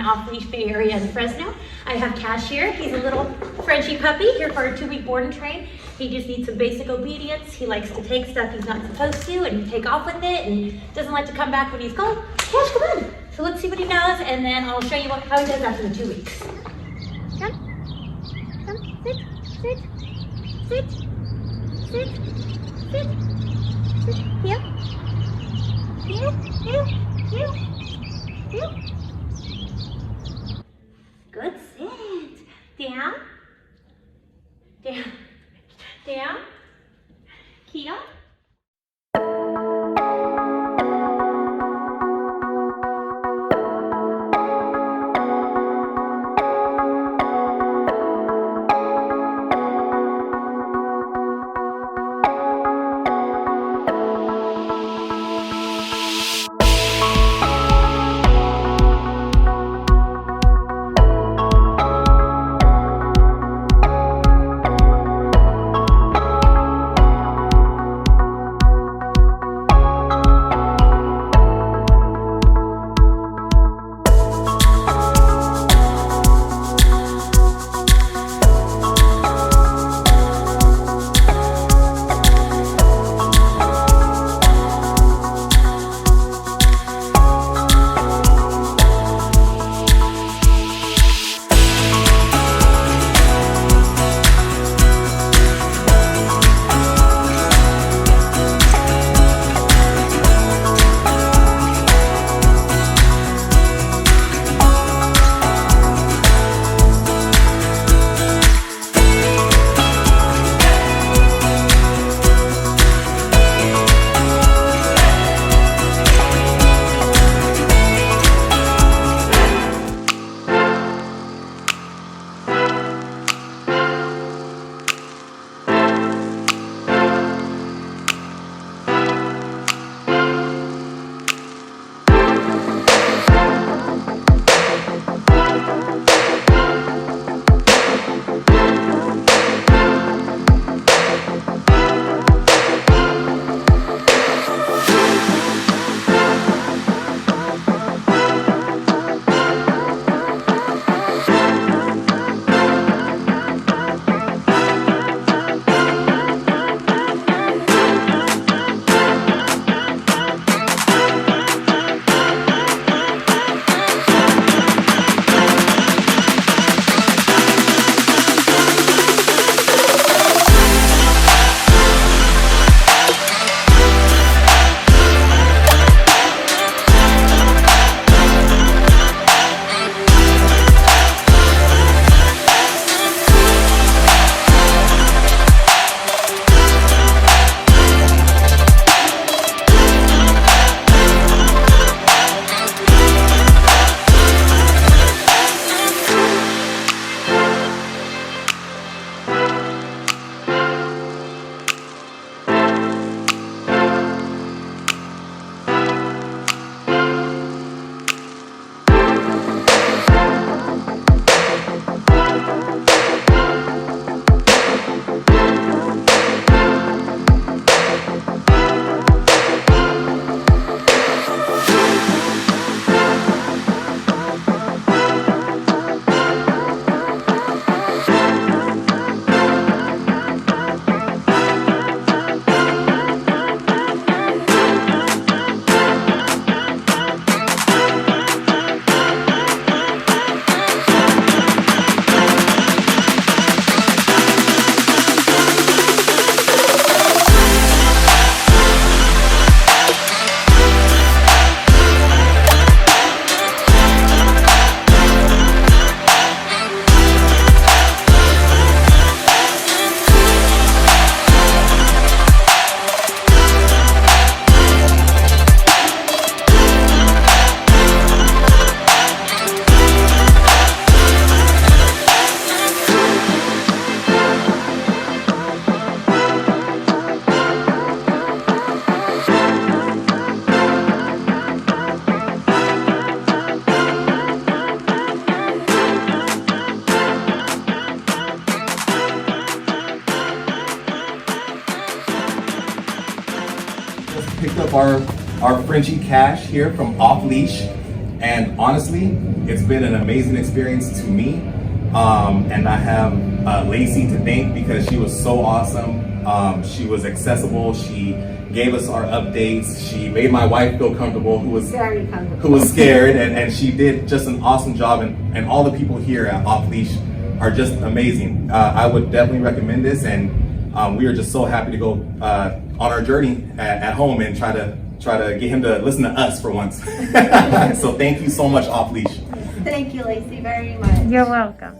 off-leash Bay Area in Fresno. I have Cash here. He's a little Frenchie puppy here for a 2-week board and train. He just needs some basic obedience. He likes to take stuff he's not supposed to and take off with it, and doesn't like to come back when he's gone. Cash, come on. So let's see what he does, and then I'll show you how he does after the 2 weeks. Come, sit, sit, sit, sit, sit, sit, here, here, here, here, here. Good, sit, down, down, down, heel. Picked up our Frenchie Cash here from Off Leash. And honestly, it's been an amazing experience to me. And I have Lacey to thank because she was so awesome. She was accessible. She gave us our updates. She made my wife feel comfortable, who was Very comfortable. who was scared, and she did just an awesome job. And all the people here at Off Leash are just amazing. I would definitely recommend this, and we are just so happy to go on our journey at home and try to get him to listen to us for once. So thank you so much, Off Leash. Thank you, Lacey, very much. You're welcome.